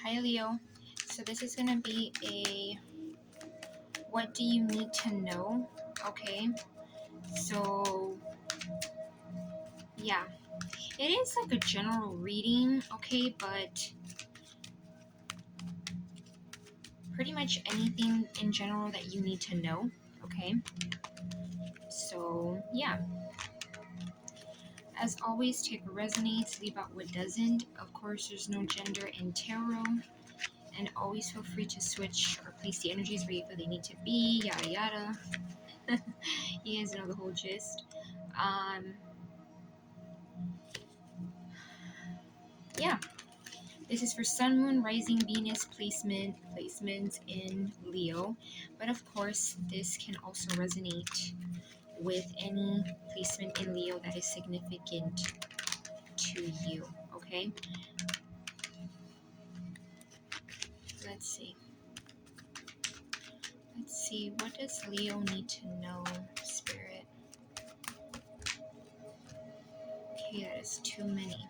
Hi Leo. So this is gonna be a what do you need to know? Okay. So yeah, it is like a general reading, okay, but pretty much anything in general that you need to know, okay? So yeah. As always, take what resonates, leave out what doesn't. Of course, there's no gender in tarot. And always feel free to switch or place the energies where you feel they need to be, yada yada. You guys know the whole gist. Yeah, this is for Sun, Moon, Rising, Venus placements in Leo. But of course, this can also resonate with any placement in Leo that is significant to you. Okay, let's see. Let's see, what does Leo need to know, Spirit? Okay, that is too many.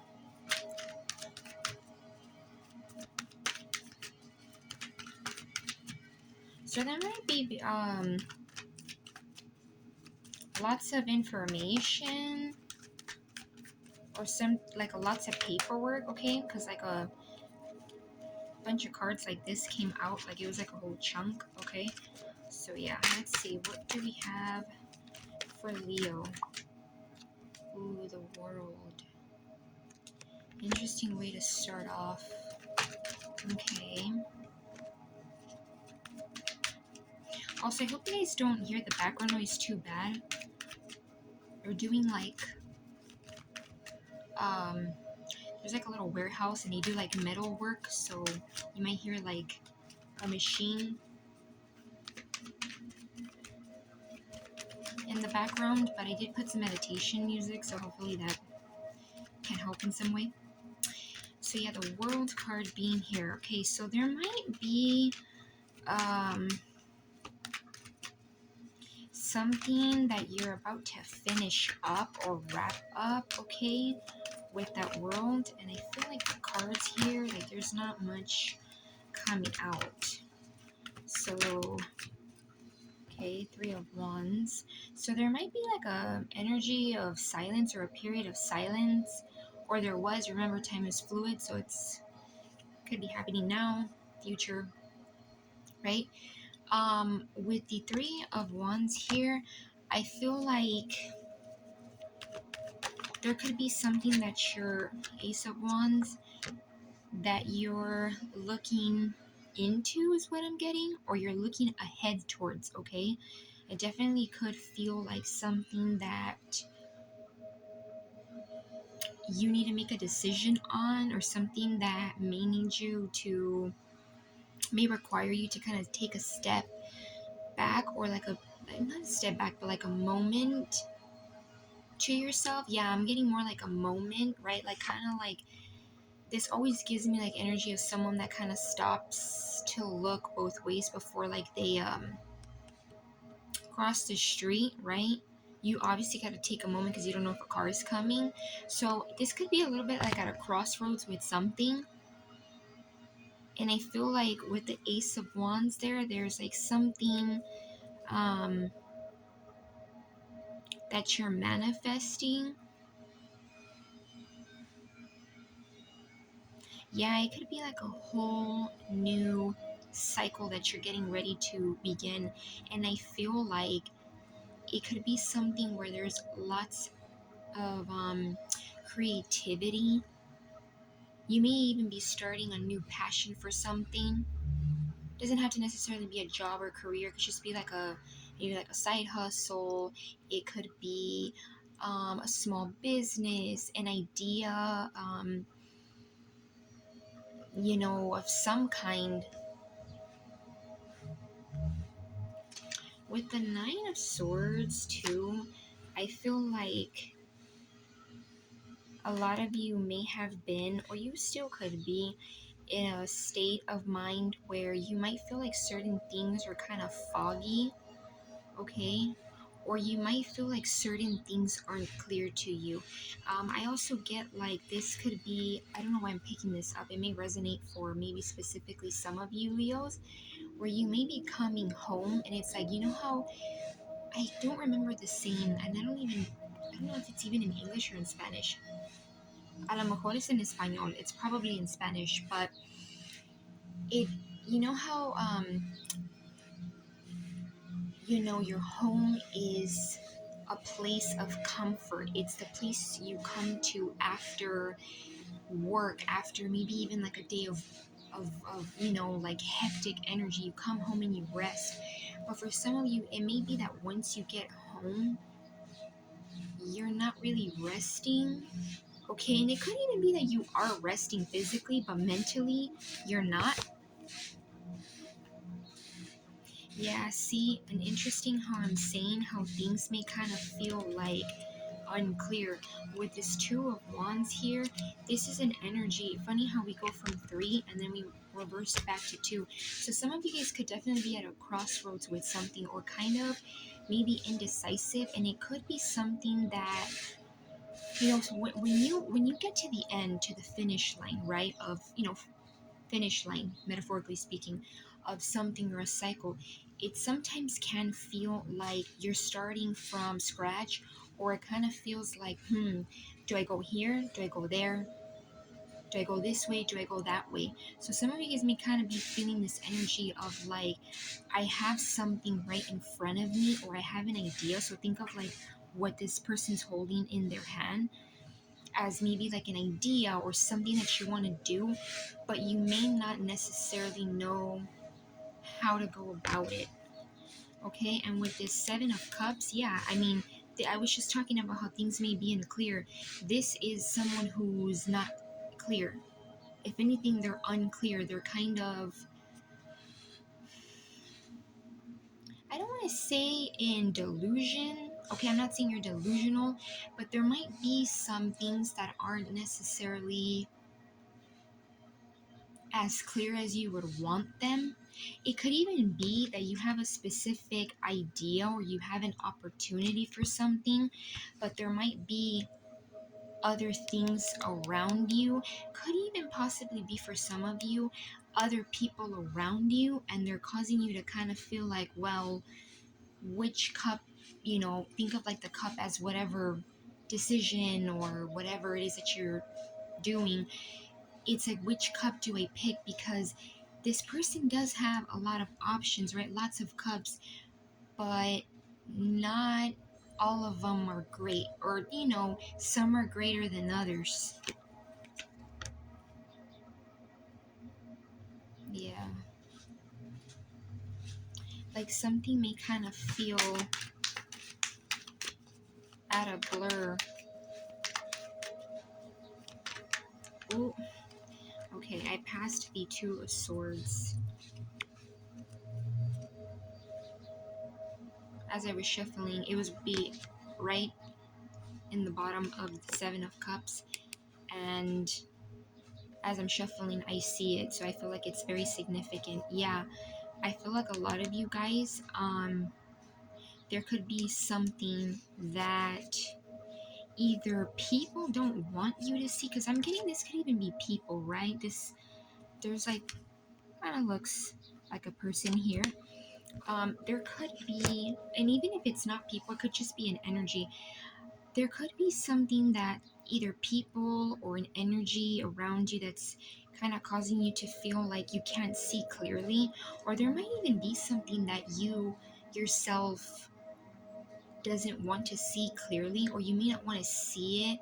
So there might be lots of information or some like lots of paperwork, okay? Because like a bunch of cards like this came out, like it was like a whole chunk, okay? So yeah, let's see, what do we have for Leo? Ooh, the World. Interesting way to start off. Okay. Also, I hope you guys don't hear the background noise too bad. They're doing like, there's like a little warehouse and they do like metal work, so you might hear like a machine in the background, but I did put some meditation music, so hopefully that can help in some way. So yeah, the World card being here. Okay, so there might be something that you're about to finish up or wrap up, okay, with that World. And I feel like the cards here, like there's not much coming out. So, okay, Three of Wands. So there might be like a energy of silence or a period of silence, or there was. Remember, time is fluid, so it's could be happening now, future, right? With the Three of Wands here, I feel like there could be something that your Ace of Wands that you're looking into is what I'm getting, or you're looking ahead towards, okay? It definitely could feel like something that you need to make a decision on, or something that may require you to kind of take a step back, or like a not a step back, but like a moment to yourself. Yeah, I'm getting more like a moment, right? Like kind of like this always gives me like energy of someone that kind of stops to look both ways before like they cross the street, right? You obviously got to take a moment because you don't know if a car is coming. So this could be a little bit like at a crossroads with something. And I feel like with the Ace of Wands there's like something that you're manifesting. Yeah, it could be like a whole new cycle that you're getting ready to begin. And I feel like it could be something where there's lots of creativity. You may even be starting a new passion for something. It doesn't have to necessarily be a job or career. It could just be like maybe like a side hustle. It could be a small business, an idea, of some kind. With the Nine of Swords too, I feel like a lot of you may have been, or you still could be, in a state of mind where you might feel like certain things are kind of foggy, okay? or you might feel like certain things aren't clear to you. I also get like this could be, I don't know why I'm picking this up. It may resonate for maybe specifically some of you Leos, where you may be coming home and it's like, you know how, I don't remember the saying, and I don't know if it's even in English or in Spanish. A lo mejor es en español. It's probably in Spanish, but it, you know how, you know, your home is a place of comfort. It's the place you come to after work, after maybe even like a day of you know, like hectic energy. You come home and you rest. But for some of you, it may be that once you get home, you're not really resting. Okay, and it could even be that you are resting physically, but mentally, you're not. Yeah, see, and interesting how I'm saying how things may kind of feel like unclear. With this Two of Wands here, this is an energy. Funny how we go from 3 and then we reverse back to 2. So some of you guys could definitely be at a crossroads with something, or kind of maybe indecisive, and it could be something that, you know, so when you get to the end, to the finish line, right, of, you know, finish line, metaphorically speaking, of something or a cycle, it sometimes can feel like you're starting from scratch, or it kind of feels like, do I go here? Do I go there? Do I go this way? Do I go that way? So some of you guys may kind of be feeling this energy of like, I have something right in front of me, or I have an idea. So think of like what this person's holding in their hand as maybe like an idea or something that you want to do, but you may not necessarily know how to go about it. Okay, and with this Seven of Cups, yeah, I mean, I was just talking about how things may be unclear. This is someone who's not clear. If anything, they're unclear. They're kind of, I don't want to say in delusion. Okay, I'm not saying you're delusional, but there might be some things that aren't necessarily as clear as you would want them. It could even be that you have a specific idea or you have an opportunity for something, but there might be other things around you. Could even possibly be for some of you, other people around you, and they're causing you to kind of feel like, well, which cup, you know, think of like the cup as whatever decision or whatever it is that you're doing. It's like, which cup do I pick? Because this person does have a lot of options, right? Lots of cups, but not all of them are great, or you know, some are greater than others. Yeah, like something may kind of feel at a blur. Ooh, okay, I passed the Two of Swords. As I was shuffling, it was be right in the bottom of the Seven of Cups, and as I'm shuffling, I see it, so I feel like it's very significant. Yeah, I feel like a lot of you guys, there could be something that either people don't want you to see, because I'm getting this could even be people, right? There's like, kind of looks like a person here. There could be, and even if it's not people, it could just be an energy. There could be something that either people or an energy around you that's kind of causing you to feel like you can't see clearly, or there might even be something that you yourself doesn't want to see clearly, or you may not want to see it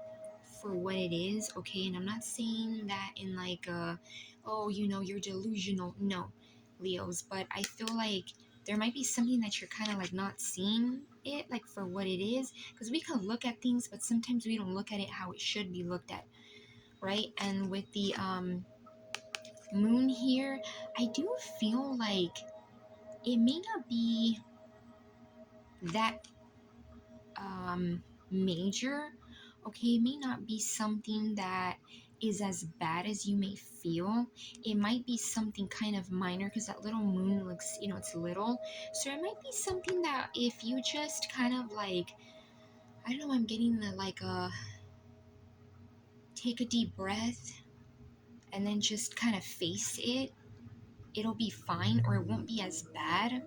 for what it is. Okay, and I'm not saying that in like a, oh, you know, you're delusional. No, Leos, but I feel like there might be something that you're kind of like not seeing it like for what it is, because we can look at things, but sometimes we don't look at it how it should be looked at, right? And with the moon here, I do feel like it may not be that major. Okay, it may not be something that is as bad as you may feel. It might be something kind of minor because that little moon looks, it's little. So it might be something that if you just kind of like, I don't know, I'm getting the like take a deep breath and then just kind of face it, it'll be fine or it won't be as bad.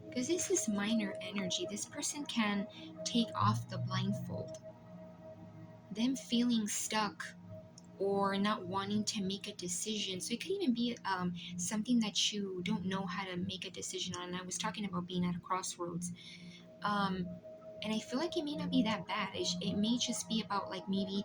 Because this is minor energy. This person can take off the blindfold. Them feeling stuck or not wanting to make a decision. So it could even be something that you don't know how to make a decision on. And I was talking about being at a crossroads. And I feel like it may not be that bad. It may just be about like maybe,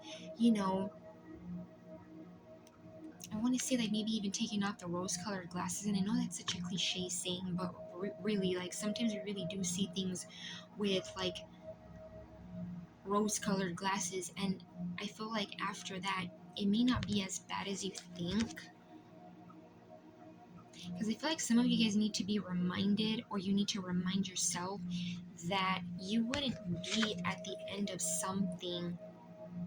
I want to say like maybe even taking off the rose-colored glasses. And I know that's such a cliche saying, but really, like sometimes we really do see things with like rose-colored glasses. And I feel like after that, it may not be as bad as you think. Because I feel like some of you guys need to be reminded, or you need to remind yourself that you wouldn't be at the end of something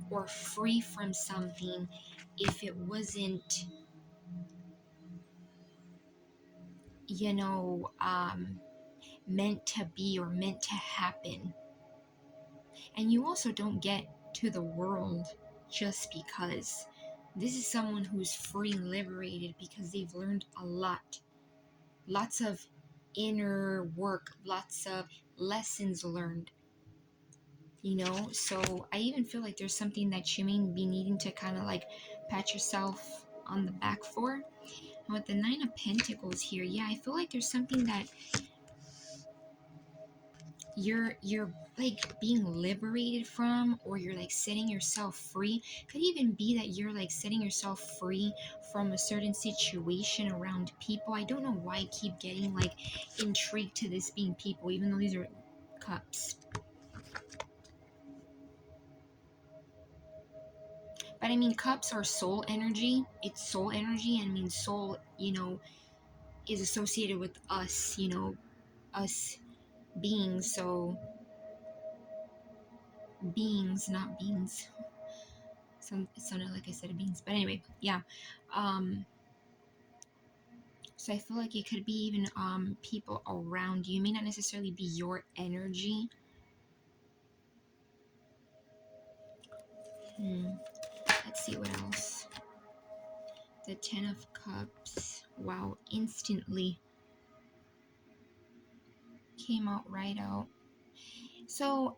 or free from something if it wasn't, meant to be or meant to happen. And you also don't get to the world just because. This is someone who's free and liberated because they've learned a lot. Lots of inner work, lots of lessons learned. So I even feel like there's something that you may be needing to kind of like pat yourself on the back for. And with the Nine of Pentacles here, yeah, I feel like there's something that you're like being liberated from, or you're like setting yourself free. Could even be that you're like setting yourself free from a certain situation around people. I don't know why I keep getting like intrigued to this being people, even though these are cups. But I mean, cups are soul energy. It's soul energy, and I mean, soul, is associated with us, us beings. So, beings, not beings. It sounded like I said beings. But anyway, yeah. So I feel like it could be even people around you. It may not necessarily be your energy. Let's see what else. The Ten of Cups. Wow, instantly came out right out. So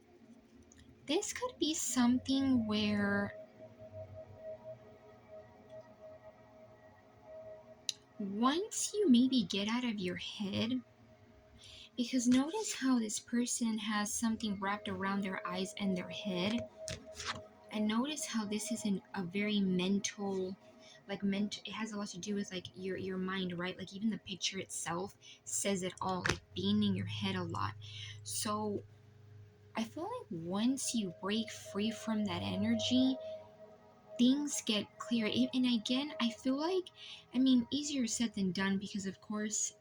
this could be something where once you maybe get out of your head, because notice how this person has something wrapped around their eyes and their head, and notice how this is a very mental, it has a lot to do with like your mind, right? Like even the picture itself says it all, like being in your head a lot. So I feel like once you break free from that energy, things get clear. And again, I feel like, I mean, easier said than done, because of course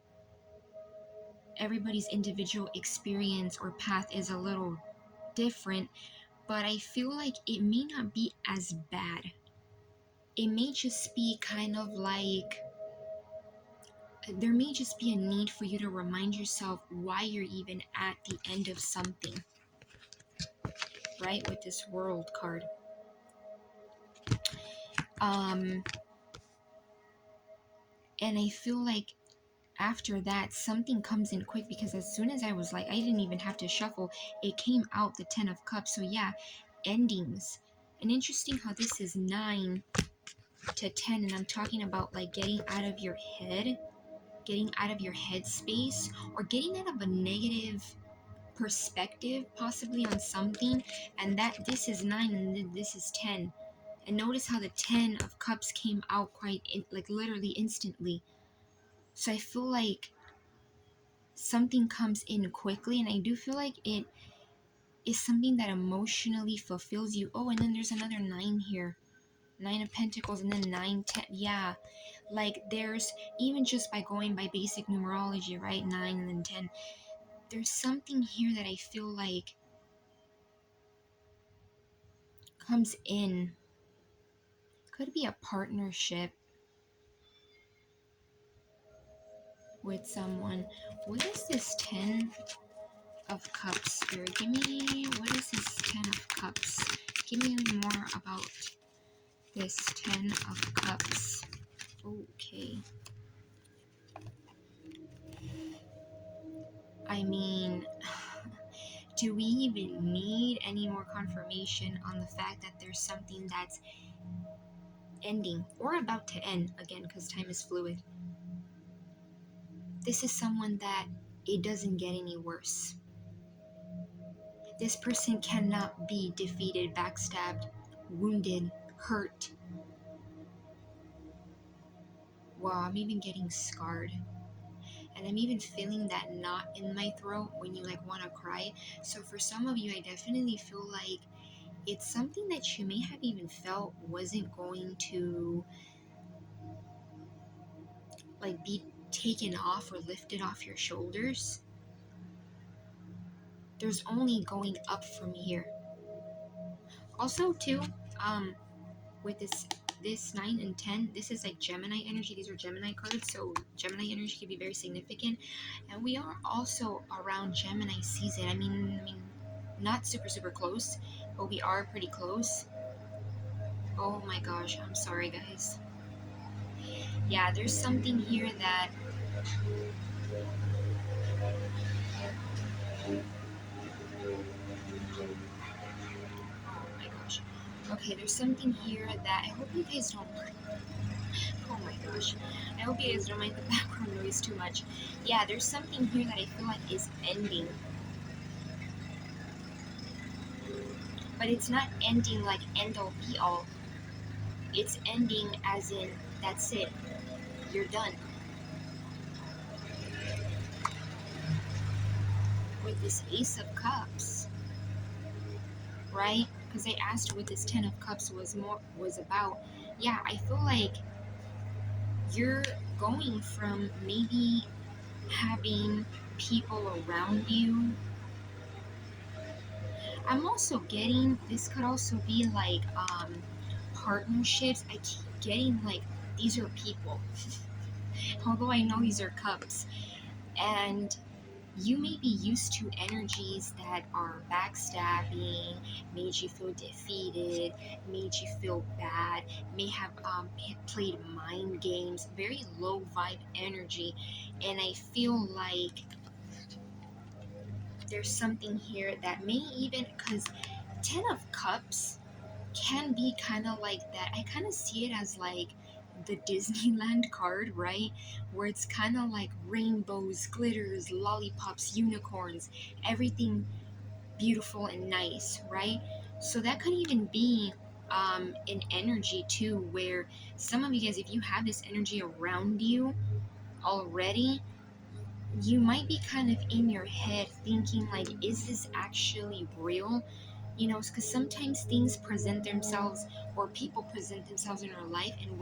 everybody's individual experience or path is a little different, but I feel like it may not be as bad. It may just be kind of like, there may just be a need for you to remind yourself why you're even at the end of something, right? With this World card. And I feel like after that, something comes in quick, because as soon as I was like, I didn't even have to shuffle, it came out the Ten of Cups. So yeah, endings. And interesting how this is 9 to 10, and I'm talking about like getting out of your head, getting out of your head space, or getting out of a negative perspective possibly on something. And that this is 9 and this is 10. And notice how the 10 of Cups came out like literally instantly. So I feel like something comes in quickly, and I do feel like it is something that emotionally fulfills you. Oh, and then there's another 9 here. 9 of Pentacles, and then 9, 10. Yeah, like there's, even just by going by basic numerology, right? 9 and then 10. There's something here that I feel like Could be a partnership with someone. What is this 10 of Cups, Spirit? Give me, what is this 10 of Cups? Give me more about this 10 of Cups. Okay. I mean, do we even need any more confirmation on the fact that there's something that's ending or about to end again, because time is fluid? This is someone that it doesn't get any worse. This person cannot be defeated, backstabbed, wounded, hurt. Wow, I'm even getting scarred. And I'm even feeling that knot in my throat when you like want to cry. So for some of you, I definitely feel like it's something that you may have even felt wasn't going to like be taken off or lifted off your shoulders. There's only going up from here. Also too, with this 9 and 10, this is like Gemini energy. These are Gemini cards, so Gemini energy can be very significant. And we are also around Gemini season. I mean not super close, but we are pretty close. Oh my gosh, I'm sorry guys. Yeah, there's something here that oh my gosh. Okay, there's something here that I hope you guys don't mind. Oh my gosh. I hope you guys don't mind the background noise too much. Yeah, there's something here that I feel like is ending. But it's not ending like end all be all. It's ending as in that's it. You're done. With this Ace of Cups, right? Because I asked what this 10 of Cups was about. Yeah, I feel like you're going from maybe having people around you. I'm also getting this could also be like partnerships. I keep getting like these are people. Although I know these are cups. And you may be used to energies that are backstabbing, made you feel defeated, made you feel bad, may have played mind games, very low vibe energy. And I feel like there's something here that may even, because 10 of Cups can be kind of like that. I kind of see it as like the Disneyland card, right? Where it's kind of like rainbows, glitters, lollipops, unicorns, everything beautiful and nice, right? So that could even be an energy too, where some of you guys, if you have this energy around you already, you might be kind of in your head thinking like, is this actually real? You know, because sometimes things present themselves or people present themselves in our life, and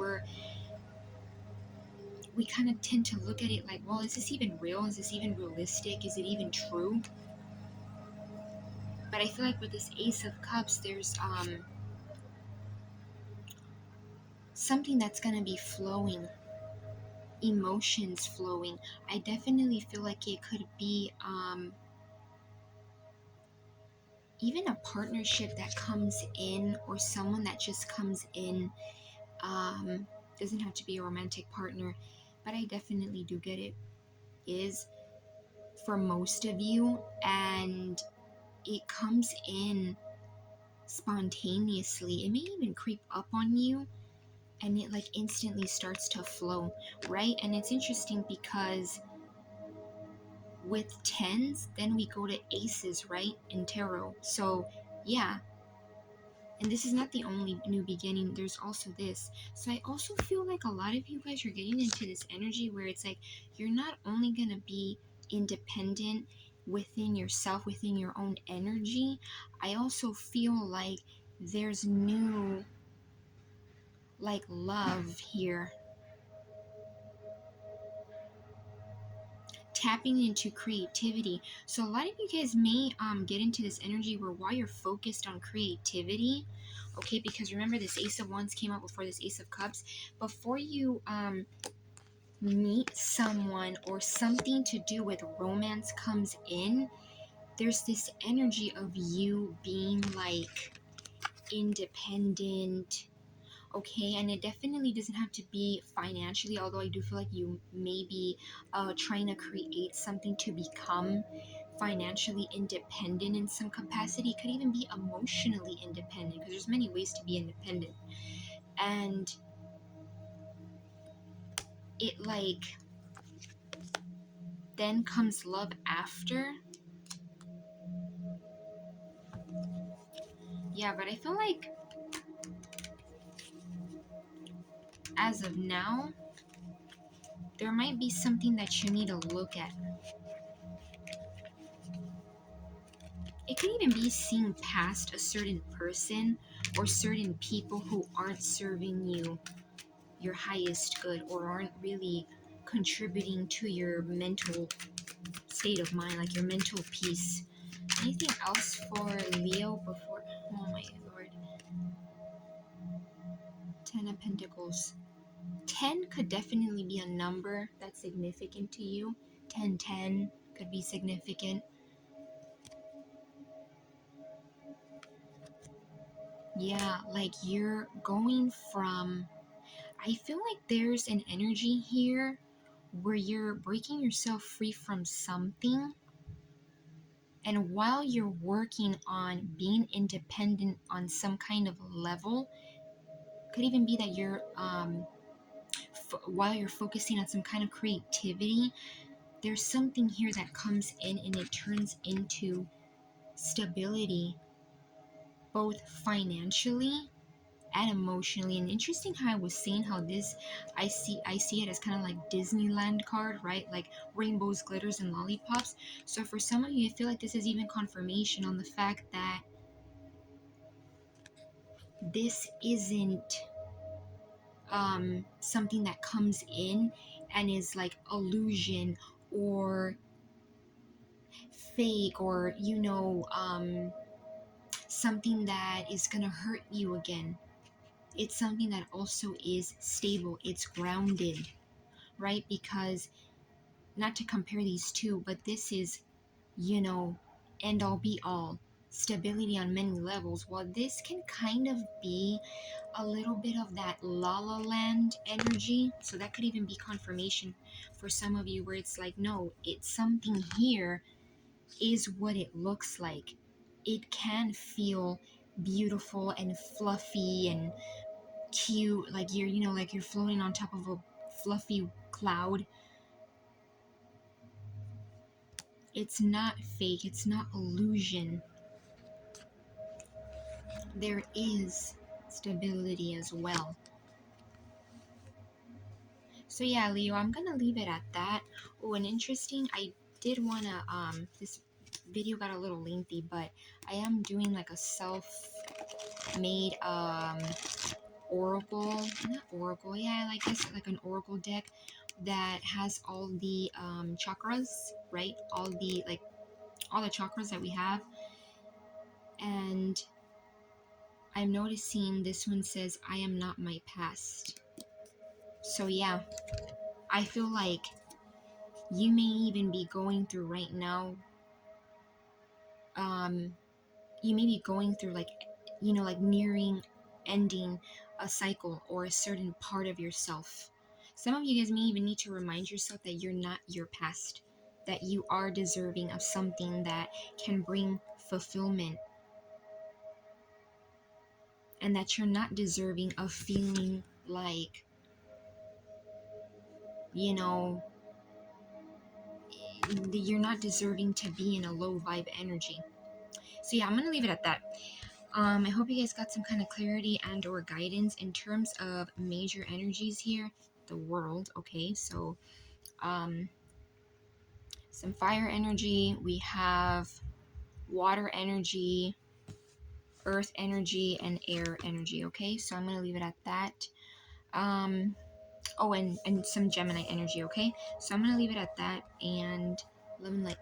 we kind of tend to look at it like, well, is this even real? Is this even realistic? Is it even true? But I feel like with this Ace of Cups, there's something that's gonna be flowing, emotions flowing. I definitely feel like it could be even a partnership that comes in, or someone that just comes in. Doesn't have to be a romantic partner, but I definitely do get it is for most of you, and it comes in spontaneously. It may even creep up on you, and it like instantly starts to flow, right? And it's interesting because with tens, then we go to aces, right? In tarot. So yeah, and this is not the only new beginning, there's also this. So I also feel like a lot of you guys are getting into this energy where it's like you're not only gonna be independent within yourself, within your own energy. I also feel like there's new like love here. tapping into creativity. So a lot of you guys may get into this energy where while you're focused on creativity, okay, because remember this Ace of Wands came out before this Ace of Cups, before you meet someone or something to do with romance comes in, there's this energy of you being like independent, okay? And it definitely doesn't have to be financially, although I do feel like you may be trying to create something to become financially independent in some capacity. It could even be emotionally independent, because there's many ways to be independent. And it like then comes love after. Yeah, but I feel like as of now, there might be something that you need to look at. It could even be seeing past a certain person or certain people who aren't serving you your highest good or aren't really contributing to your mental state of mind, like your mental peace. Anything else for Leo before? Oh my lord. 10 of Pentacles. 10 could definitely be a number that's significant to you. 1010 could be significant. Yeah, like you're going from, I feel like there's an energy here where you're breaking yourself free from something. And while you're working on being independent on some kind of level, could even be that you're, while you're focusing on some kind of creativity, there's something here that comes in and it turns into stability, both financially and emotionally. And interesting how I was saying how this, I see it as kind of like Disneyland card, right? Like rainbows, glitters, and lollipops. So for some of you, I feel like this is even confirmation on the fact that this isn't something that comes in and is like illusion or fake, or something that is gonna hurt you again. It's something that also is stable, it's grounded, right? Because not to compare these two, but this is, end all be all, stability on many levels. While this can kind of be a little bit of that La La Land energy, so that could even be confirmation for some of you where it's like, no, it's something here is what it looks like. It can feel beautiful and fluffy and cute, like like you're floating on top of a fluffy cloud. It's not fake, it's not illusion. There is stability as well. So yeah, Leo, I'm gonna leave it at that. Oh, and interesting, I did wanna this video got a little lengthy, but I am doing like a self-made oracle, not oracle, yeah, like this, like an oracle deck that has all the chakras, right? All the chakras that we have. And I'm noticing this one says, I am not my past. So yeah, I feel like you may even be going through right now, you may be going through like nearing ending a cycle or a certain part of yourself. Some of you guys may even need to remind yourself that you're not your past, that you are deserving of something that can bring fulfillment, and that you're not deserving of feeling like, you're not deserving to be in a low vibe energy. So yeah, I'm gonna leave it at that. I hope you guys got some kind of clarity and or guidance in terms of major energies here, the world. Okay, so some fire energy, we have water energy, earth energy, and air energy. Okay, so I'm gonna leave it at that. Oh, and some Gemini energy, okay? So I'm gonna leave it at that, and love and light.